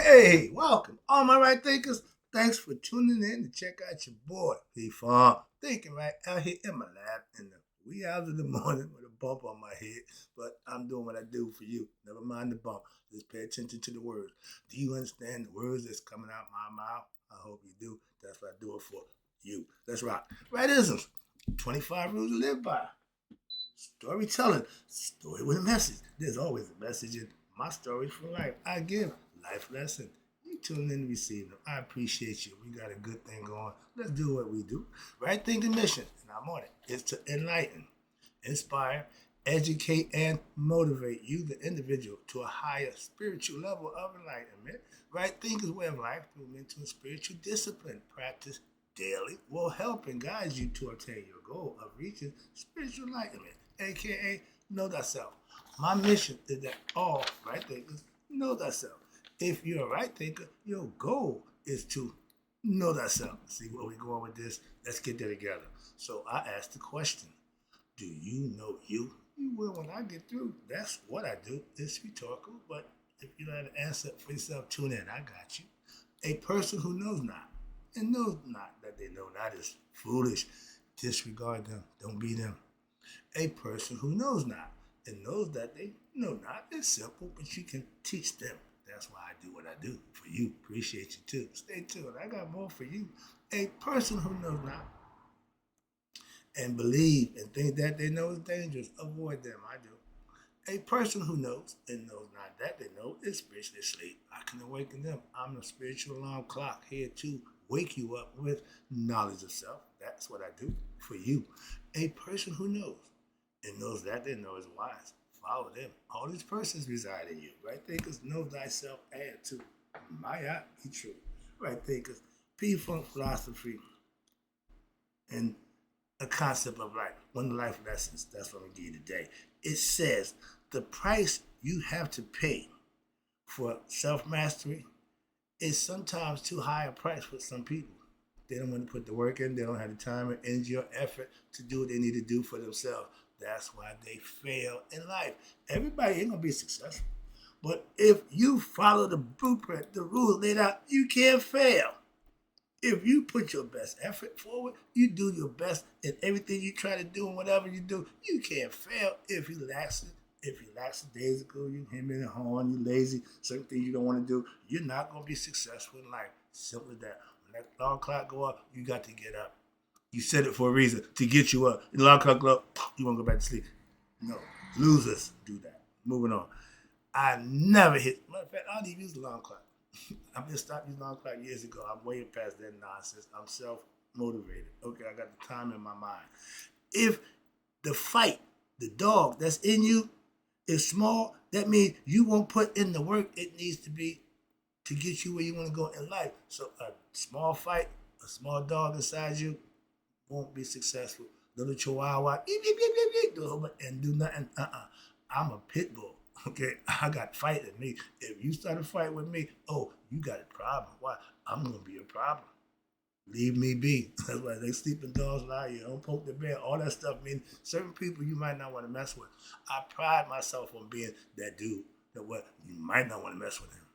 Hey, welcome, all my right thinkers. Thanks for tuning in to check out your boy, P-Farm. Thinking right out here in my lab in the wee hours of the morning with a bump on my head. But I'm doing what I do for you. Never mind the bump. Just pay attention to the words. Do you understand the words that's coming out my mouth? I hope you do. That's what I do it for you. Let's rock. Rightisms. 25 rules to live by. Storytelling, story with a message. There's always a message in my stories from life. I give life lesson. You tune in to receive them. I appreciate you. We got a good thing going. Let's do what we do. Right thinking mission, and I'm on it. It's to enlighten, inspire, educate, and motivate you, the individual, to a higher spiritual level of enlightenment. Right thinking's way of life through mental and spiritual discipline. Practice daily will help and guide you to attain your goal of reaching spiritual enlightenment, aka know thyself. My mission is that all right thinkers know thyself. If you're a right thinker, your goal is to know thyself. See where we're going with this? Let's get there together. So I asked the question, do you know you? You will when I get through. That's what I do. It's rhetorical, but if you don't have an answer for yourself, tune in. I got you. A person who knows not and knows not that they know not is foolish. Disregard them. Don't be them. A person who knows not and knows that they know not is simple, but you can teach them. That's why I do what I do for you. Appreciate you too. Stay tuned. I got more for you. A person who knows not and believe and think that they know is dangerous, avoid them. I do. A person who knows and knows not that they know is spiritually asleep. I can awaken them. I'm a spiritual alarm clock here to wake you up with knowledge of self. That's what I do for you. A person who knows and knows that they know is wise. Follow them. All these persons reside in you. Right thinkers know thyself and to Maya be true. Right thinkers, P-Funk philosophy and a concept of life. One of the life lessons, that's what I'm going to give you today. It says the price you have to pay for self-mastery is sometimes too high a price for some people. They don't want to put the work in. They don't have the time or energy or effort to do what they need to do for themselves. That's why they fail in life. Everybody ain't going to be successful. But if you follow the blueprint, the rules laid out, you can't fail. If you put your best effort forward, you do your best in everything you try to do and whatever you do, you can't fail. If you lackadaisical, you him in the horn, you lazy, certain things you don't want to do, you're not going to be successful in life. Simple as that. When that alarm clock go up, you got to get up. You said it for a reason, to get you up. The alarm clock go up, you want to go back to sleep. No, losers do that. Moving on. I never hit, matter of fact, I don't even use the alarm clock. I've been stopped using alarm clock years ago. I'm way past that nonsense. I'm self-motivated. Okay, I got the time in my mind. If the fight, the dog that's in you is small, that means you won't put in the work it needs to be to get you where you want to go in life. So a small fight, a small dog inside you won't be successful. Little chihuahua, and do nothing. I'm a pit bull. Okay, I got fight in me. If you start a fight with me, oh, you got a problem. Why? I'm gonna be a problem. Leave me be. That's why they sleeping dogs lie. You don't poke the bear. All that stuff means certain people you might not want to mess with. I pride myself on being that dude that what you might not want to mess with him.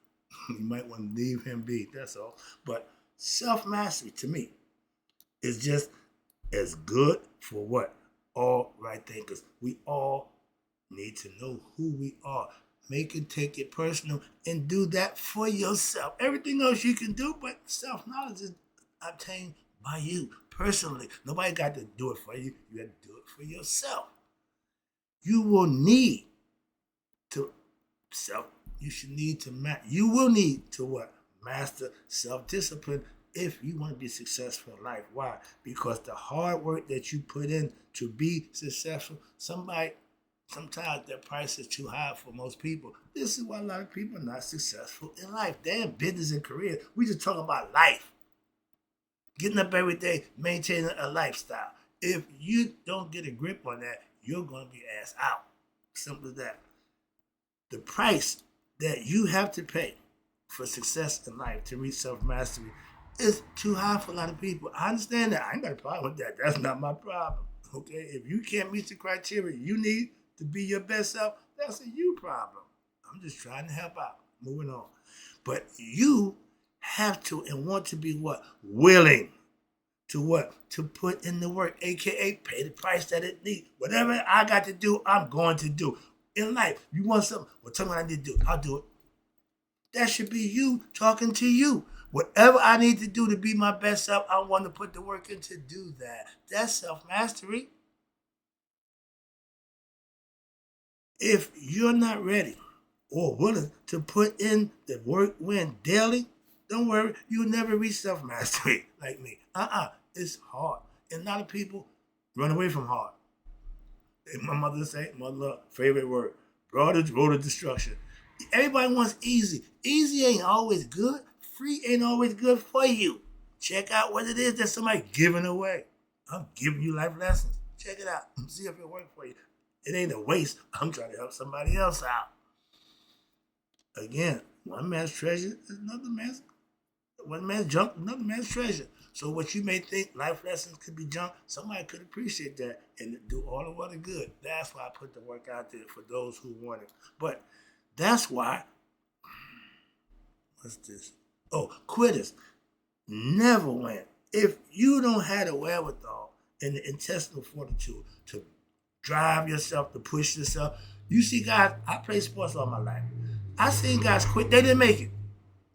You might want to leave him be. That's all. But self mastery to me is just as good for what? All right thinkers. We all need to know who we are. Make it, take it personal, and do that for yourself. Everything else you can do, but self-knowledge is obtained by you personally. Nobody got to do it for you. You got to do it for yourself. You will need to you will need to what? Master self-discipline if you want to be successful in life. Why? Because the hard work that you put in to be successful, sometimes their price is too high for most people. This is why a lot of people are not successful in life. They're in business and career. We just talk about life. Getting up every day, maintaining a lifestyle. If you don't get a grip on that, you're going to be ass out. Simple as that. The price that you have to pay for success in life to reach self-mastery is too high for a lot of people. I understand that. I ain't got a problem with that. That's not my problem. Okay? If you can't meet the criteria you need to be your best self, that's a you problem. I'm just trying to help out. Moving on. But you have to and want to be what? Willing to what? To put in the work, aka pay the price that it needs. Whatever I got to do, I'm going to do. In life, you want something? Well, tell me what I need to do. I'll do it. That should be you talking to you. Whatever I need to do to be my best self, I want to put the work in to do that. That's self-mastery. If you're not ready or willing to put in the work when daily, don't worry, you'll never reach self-mastery like me. It's hard. And a lot of people run away from hard. And my mother say, mother favorite word, broad road of destruction. Everybody wants easy. Easy ain't always good. Free ain't always good for you. Check out what it is that somebody giving away. I'm giving you life lessons. Check it out. See if it works for you. It ain't a waste. I'm trying to help somebody else out. Again, one man's treasure is another man's. One man's junk, another man's treasure. So what you may think life lessons could be junk, somebody could appreciate that and do all of what is good. That's why I put the work out there for those who want it. But that's why, what's this? Oh, quitters never win. If you don't have the wherewithal and the intestinal fortitude to drive yourself, to push yourself, you see guys, I played sports all my life. I seen guys quit, they didn't make it.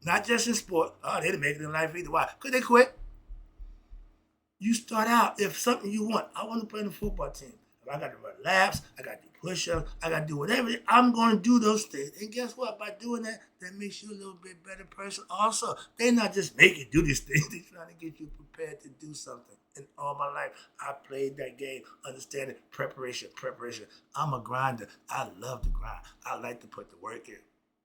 Not just in sport. Oh, they didn't make it in life either. Why? Because they quit. You start out, if something you want, I want to play in the football team. If I got to run laps, I got to do push-ups, I got to do whatever, I'm going to do those things. And guess what? By doing that, that makes you a little bit better person also. They not just make you do these things. They're trying to get you prepared to do something. And all my life, I played that game, understanding preparation. I'm a grinder. I love to grind. I like to put the work in.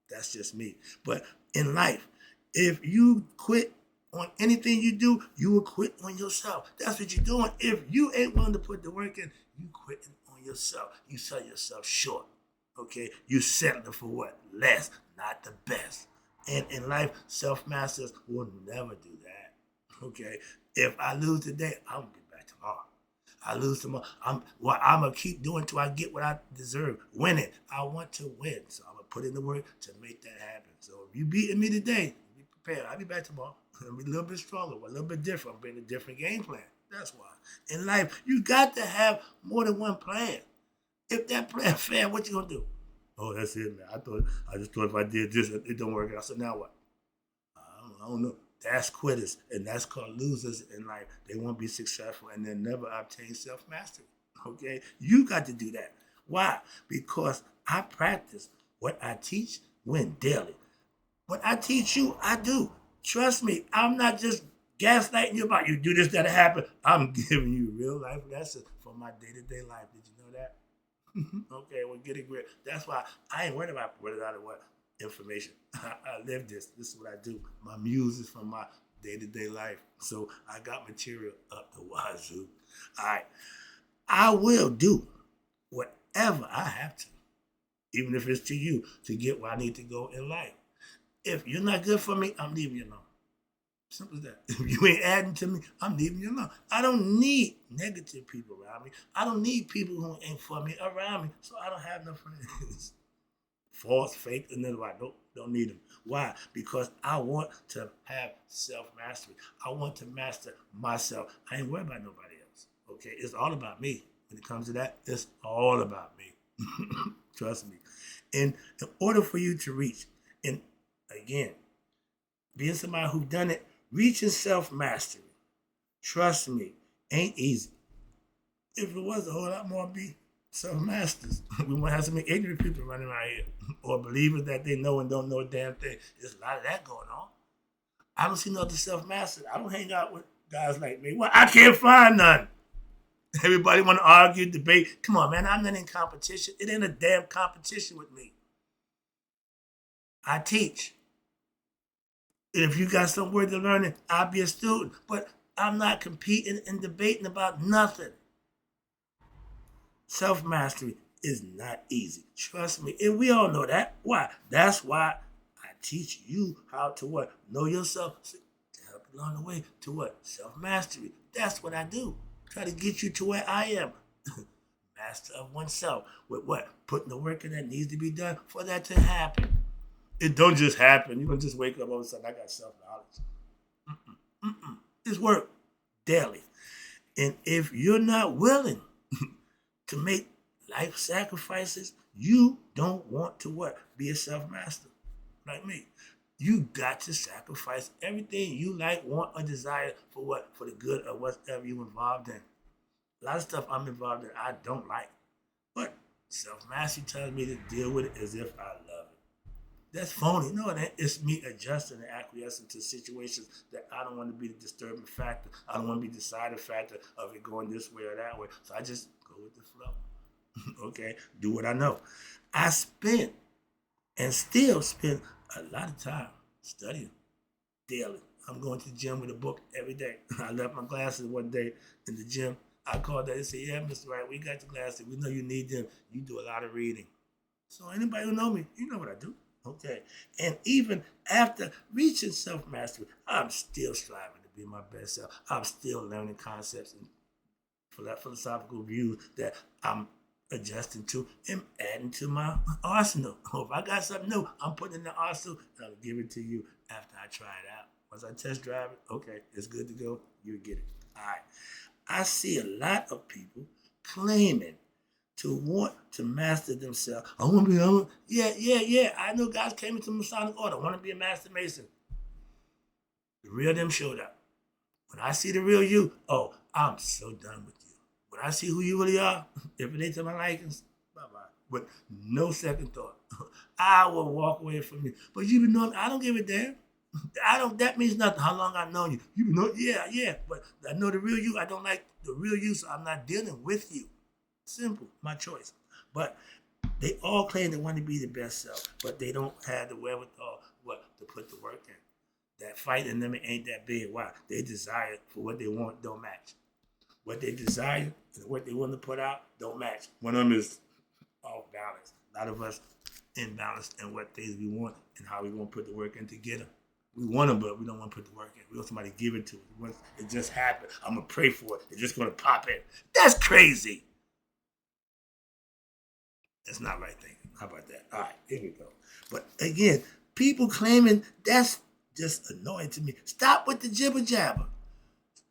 That's just me. But in life, if you quit on anything you do, you will quit on yourself. That's what you're doing. If you ain't willing to put the work in, you quitting on yourself. You sell yourself short. Okay? You settling for what? Less, not the best. And in life, self-masters will never do that. Okay? If I lose today, I'm gonna get back tomorrow. I lose tomorrow. I'm gonna keep doing till I get what I deserve. Winning. I want to win. So I'm gonna put in the work to make that happen. So if you beating me today, be prepared. I'll be back tomorrow. I'll be a little bit stronger, a little bit different. I'm bringing a different game plan. That's why. In life, you got to have more than one plan. If that plan fails, what you gonna do? Oh, that's it, man. I just thought if I did this, it don't work out. So now what? I don't know. That's quitters, and that's called losers in life. They won't be successful, and they'll never obtain self-mastery. Okay? You got to do that. Why? Because I practice what I teach when daily. What I teach you, I do. Trust me, I'm not just gaslighting you about you do this, that'll happen. I'm giving you real life lessons for my day-to-day life. Did you know that? Okay, well, get it great. That's why I ain't worried about running out of what information. I live this. This is what I do. My muse is from my day-to-day life. So I got material up the wazoo. All right. I will do whatever I have to, even if it's to you, to get where I need to go in life. If you're not good for me, I'm leaving you alone. Simple as that. If you ain't adding to me, I'm leaving you alone. I don't need negative people around me. I don't need people who ain't for me around me. So I don't have no friends. False, fake, and then I don't need them. Why? Because I want to have self-mastery. I want to master myself. I ain't worried about nobody else. Okay? It's all about me. When it comes to that, it's all about me. Trust me. And in order for you to reach, and again, being somebody who done it, reaching self-mastery, trust me, ain't easy. If it was, a whole lot more be self-masters. We won't have so many ignorant people running around here, or believers that they know and don't know a damn thing. There's a lot of that going on. I don't see no other self-masters. I don't hang out with guys like me. Well, I can't find none. Everybody want to argue, debate. Come on, man, I'm not in competition. It ain't a damn competition with me. I teach. If you got some worth of learning, I'll be a student. But I'm not competing and debating about nothing. Self-mastery is not easy. Trust me. And we all know that. Why? That's why I teach you how to what? Know yourself. To help you along the way to what? Self-mastery. That's what I do. Try to get you to where I am. Master of oneself. With what? Putting the work in that needs to be done for that to happen. It don't just happen. You don't just wake up all of a sudden, I got self-knowledge. It's work daily. And if you're not willing to make life sacrifices, you don't want to what? Be a self-master like me. You got to sacrifice everything you like, want, or desire for what? For the good of whatever you're involved in. A lot of stuff I'm involved in I don't like. But self-mastery tells me to deal with it as if I love it. That's phony. No, it's me adjusting and acquiescing to situations that I don't want to be the disturbing factor. I don't want to be the deciding factor of it going this way or that way. So I just go with the flow. Okay? Do what I know. I spent and still spend a lot of time studying daily. I'm going to the gym with a book every day. I left my glasses one day in the gym. I called that and said, yeah, Mr. Wright, we got the glasses. We know you need them. You do a lot of reading. So anybody who know me, you know what I do. Okay. And even after reaching self-mastery, I'm still striving to be my best self. I'm still learning concepts and philosophical views that I'm adjusting to and adding to my arsenal. If I got something new, I'm putting in the arsenal and I'll give it to you after I try it out. Once I test drive it, okay, it's good to go. You get it. All right. I see a lot of people claiming to want to master themselves. I want to be, yeah. I know guys came into Masonic order. I want to be a master mason. The real them showed up. When I see the real you, oh, I'm so done with you. When I see who you really are, if it ain't to my likings, bye-bye. With no second thought. I will walk away from you. But you been knowing, I don't give a damn. That means nothing. How long I've known you. You been knowing, yeah. But I know the real you. I don't like the real you, so I'm not dealing with you. Simple, my choice. But they all claim they want to be the best self, but they don't have the wherewithal to put the work in. That fight in them ain't that big. Why? They desire for what they want don't match. What they desire and what they want to put out don't match. One of them is off balance. A lot of us imbalanced in what things we want and how we want to put the work in to get them. We want them, but we don't want to put the work in. We want somebody to give it to us. It just happened. I'm going to pray for it. It's just going to pop in. That's crazy. That's not right thinking. How about that? All right, here we go. But again, people claiming that's just annoying to me. Stop with the jibber jabber.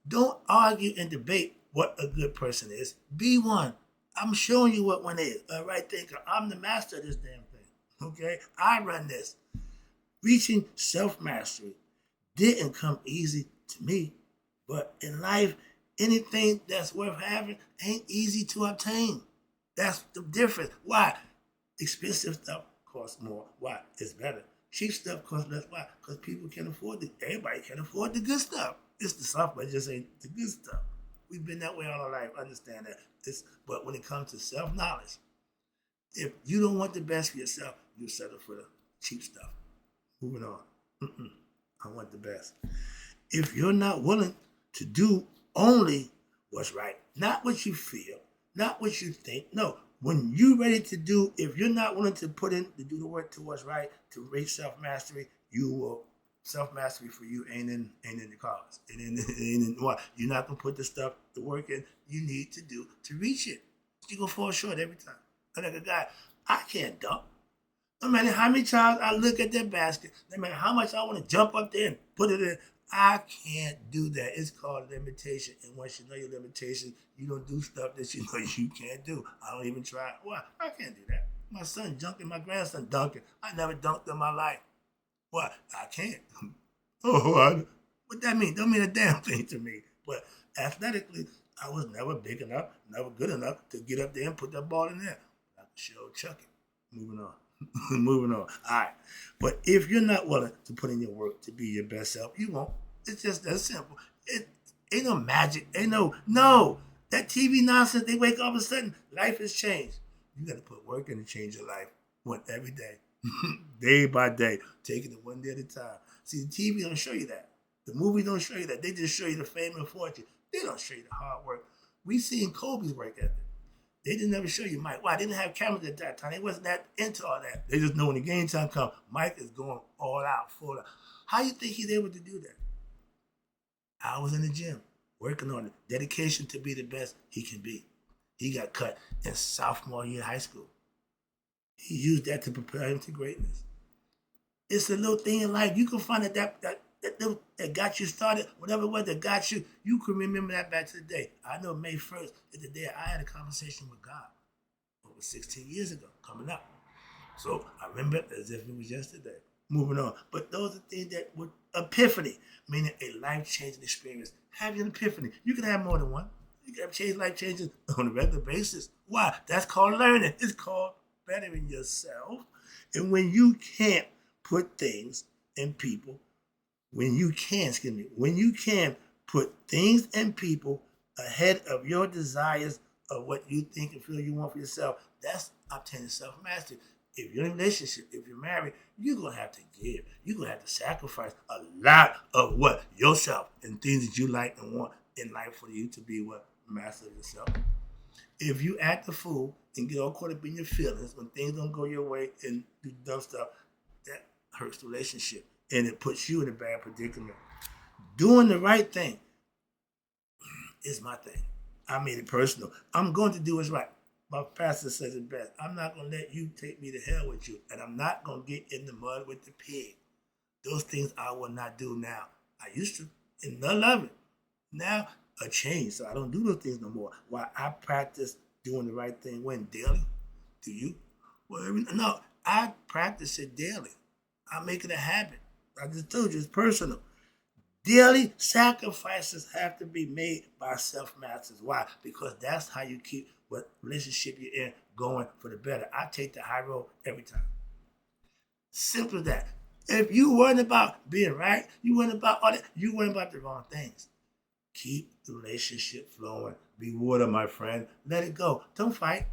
Don't argue and debate what a good person is. Be one. I'm showing you what one is. A right thinker. I'm the master of this damn thing. Okay? I run this. Reaching self-mastery didn't come easy to me. But in life, anything that's worth having ain't easy to obtain. That's the difference. Why? Expensive stuff costs more. Why? It's better. Cheap stuff costs less. Why? Because people can afford it. Everybody can afford the good stuff. It's the stuff, but it just ain't the good stuff. We've been that way all our life. Understand that. But when it comes to self-knowledge, if you don't want the best for yourself, you settle for the cheap stuff. Moving on. I want the best. If you're not willing to do only what's right, not what you feel, not what you think. No, when you're ready to do, if you're not willing to put in to do the work to what's right, to reach self-mastery, you will self-mastery for you ain't in the cards. It ain't in what? You're not gonna put the stuff, the work in you need to do to reach it. You're gonna fall short every time. I'm like a guy, I can't dunk. No matter how many times I look at that basket, no matter how much I want to jump up there and put it in, I can't do that. It's called limitation. And once you know your limitation, you don't do stuff that you know you can't do. I don't even try. Why? I can't do that. My son dunking, my grandson dunking. I never dunked in my life. What? I can't. What that mean? Don't mean a damn thing to me. But athletically, I was never big enough, never good enough to get up there and put that ball in there. I could sure chuck it. Moving on. Moving on. All right. But if you're not willing to put in your work to be your best self, you won't. It's just that simple. It ain't no magic. Ain't no. That TV nonsense, they wake up all of a sudden, life has changed. You got to put work in to change your life. One every day. Day by day. Taking it one day at a time. See, the TV don't show you that. The movie don't show you that. They just show you the fame and fortune. They don't show you the hard work. We seen Kobe's work ethic. They didn't ever show you Mike. Why? They didn't have cameras at that time. They wasn't that into all that. They just know when the game time comes, Mike is going all out, full out. How you think he's able to do that? I was in the gym, working on it. Dedication to be the best he can be. He got cut in sophomore year of high school. He used that to prepare him to greatness. It's a little thing in life. You can find that got you started, whatever it was that got you. You can remember that back to the day. I know May 1st is the day I had a conversation with God over 16 years ago, coming up. So I remember it as if it was yesterday. Moving on. But those are things that were epiphany, meaning a life-changing experience. Having an epiphany. You can have more than one. You can have change life changes on a regular basis. Why? That's called learning. It's called bettering yourself. And when you can't put things and people, when you can put things and people ahead of your desires of what you think and feel you want for yourself, that's obtaining self-mastery. If you're in a relationship, if you're married, you're going to have to give. You're going to have to sacrifice a lot of what? Yourself and things that you like and want in life for you to be what? Master of yourself. If you act a fool and get all caught up in your feelings when things don't go your way and do dumb stuff, that hurts the relationship and it puts you in a bad predicament. Doing the right thing is my thing. I made it personal. I'm going to do what's right. My pastor says it best. I'm not going to let you take me to hell with you, and I'm not going to get in the mud with the pig. Those things I will not do now. I used to, and none of it. Now, a change, so I don't do those things no more. Why I practice doing the right thing when daily. Do you? Well, no, I practice it daily. I make it a habit. I just told you, it's personal. Daily sacrifices have to be made by self-masters. Why? Because that's how you keep what relationship you're in going for the better. I take the high road every time. Simple as that. If you worrying about being right, you worrying about all that, you worrying about the wrong things. Keep the relationship flowing. Be water, my friend. Let it go. Don't fight.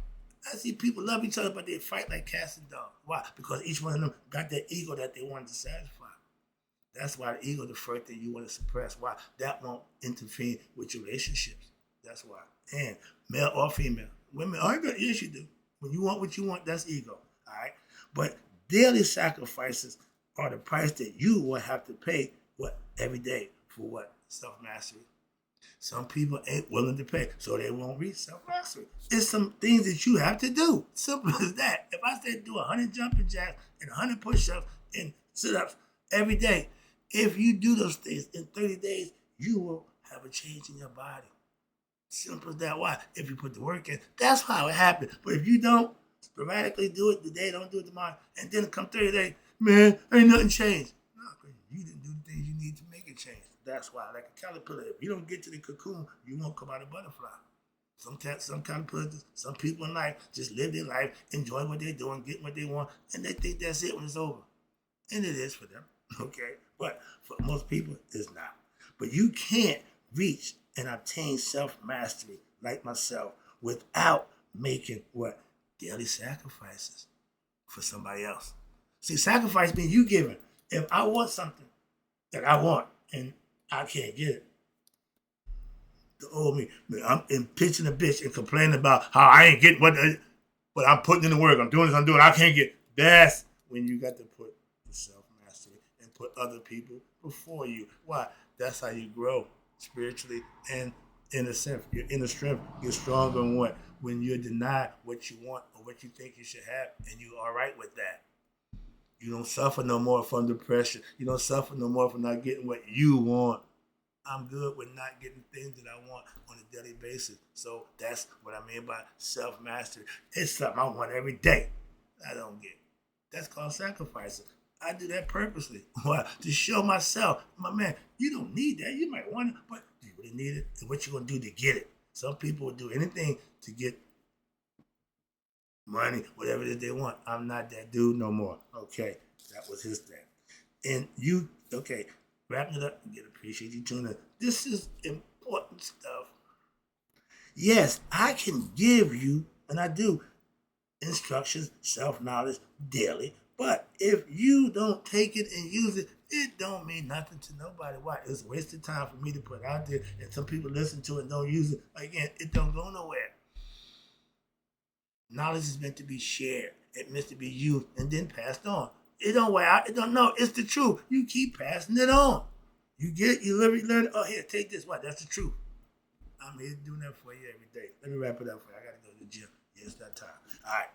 I see people love each other, but they fight like cats and dogs. Why? Because each one of them got that ego that they wanted to satisfy. That's why the ego is the first thing you want to suppress. Why? That won't interfere with your relationships. That's why. And male or female. Women, yes, you do. When you want what you want, that's ego. All right? But daily sacrifices are the price that you will have to pay every day for what? Self-mastery. Some people ain't willing to pay, so they won't reach self-mastery. It's some things that you have to do. Simple as that. If I say do 100 jumping jacks and 100 push-ups and sit-ups every day, if you do those things in 30 days, you will have a change in your body. Simple as that. Why? If you put the work in, that's how it happens. But if you don't sporadically do it today, don't do it tomorrow, and then come 30 days, man, ain't nothing changed. No, because you didn't do the things you need to make it change. That's why, like a caterpillar, if you don't get to the cocoon, you won't come out a butterfly. Some caterpillars, some people in life just live their life, enjoy what they're doing, get what they want, and they think that's it when it's over. And it is for them, okay? But for most people, it's not. But you can't reach and obtain self-mastery like myself without making what? Daily sacrifices for somebody else. See, sacrifice means you giving. If I want something that I want and I can't get it, the old me, I'm pitching a bitch and complaining about how I ain't getting but I'm putting in the work. I'm doing this, I can't get. That's when you got to put the self-mastery and put other people before you. Why? That's how you grow spiritually and in a sense. Your inner strength gets stronger and what? When you're denied what you want or what you think you should have and you're all right with that. You don't suffer no more from depression. You don't suffer no more from not getting what you want. I'm good with not getting things that I want on a daily basis. So that's what I mean by self-mastery. It's something I want every day. I don't get. That's called sacrificing. I do that purposely. Why? To show myself, my man, you don't need that. You might want it, but do you really need it? And what you going to do to get it? Some people will do anything to get money, whatever it is they want. I'm not that dude no more. Okay, that was his thing. And you, okay, wrapping it up, again, appreciate you tuning in. This is important stuff. Yes, I can give you, and I do, instructions, self-knowledge daily, but if you don't take it and use it, it don't mean nothing to nobody. Why? It's a waste of time for me to put out there, and some people listen to it and don't use it. Again, it don't go nowhere. Knowledge is meant to be shared. It's meant to be used and then passed on. It don't wear out. It don't know. It's the truth. You keep passing it on. You get it. You literally learn. Oh, here, take this. What? That's the truth. I'm here doing that for you every day. Let me wrap it up for you. I got to go to the gym. Yeah, it's that time. All right.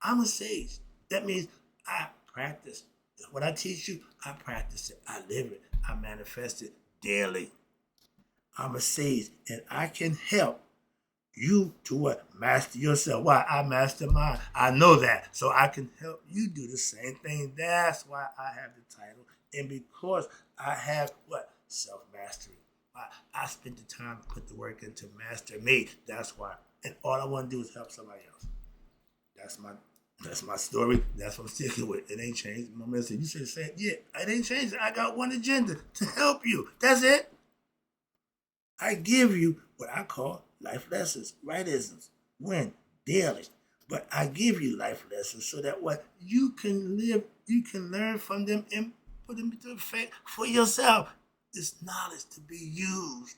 I'm a sage. That means I practice What I teach you, I practice it. I live it. I manifest it daily. I'm a sage, and I can help you to what? Master yourself. Why? I master mine. I know that. So I can help you do the same thing. That's why I have the title. And because I have what? Self-mastery. Why? I spent the time to put the work into master me. That's why. And all I want to do is help somebody else. That's my story. That's what I'm sticking with. It ain't changed. My man said, you should have said, yeah, it ain't changed. I got one agenda to help you. That's it. I give you what I call life lessons, rightisms, when, daily. But I give you life lessons so that what you can live, you can learn from them and put them into effect for yourself. It's knowledge to be used.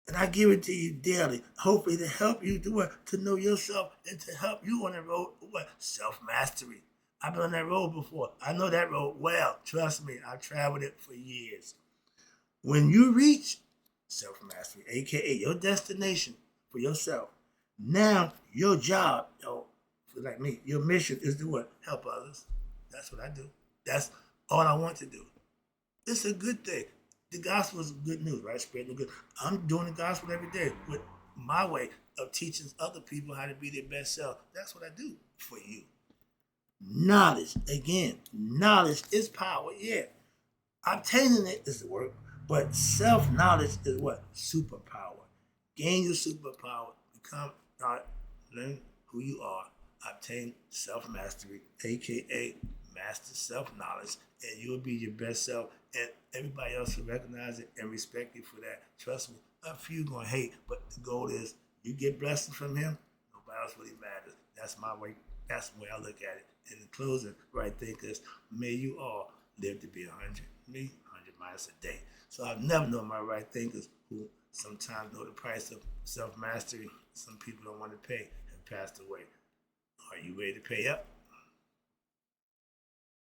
And I give it to you daily, hopefully to help you do what? To know yourself and to help you on the road what? Self-mastery. I've been on that road before. I know that road well. Trust me, I've traveled it for years. When you reach self-mastery, aka your destination for yourself, now your job, like me, your mission is to what? Help others. That's what I do. That's all I want to do. It's a good thing. The gospel is good news, right? Spreading the good. I'm doing the gospel every day with my way of teaching other people how to be their best self. That's what I do for you. Knowledge, again, knowledge is power, yeah. Obtaining it is the work, but self-knowledge is what? Superpower. Gain your superpower, become, learn who you are, obtain self-mastery, aka master self-knowledge, and you'll be your best self, and everybody else will recognize it and respect you for that. Trust me, a few gonna hate, but the goal is you get blessings from him, nobody else really matters. That's my way, that's the way I look at it. And in closing, right thinkers, may you all live to be 100, me, 100 miles a day. So I've never known my right thinkers who sometimes know the price of self-mastery. Some people don't want to pay and passed away. Are you ready to pay up?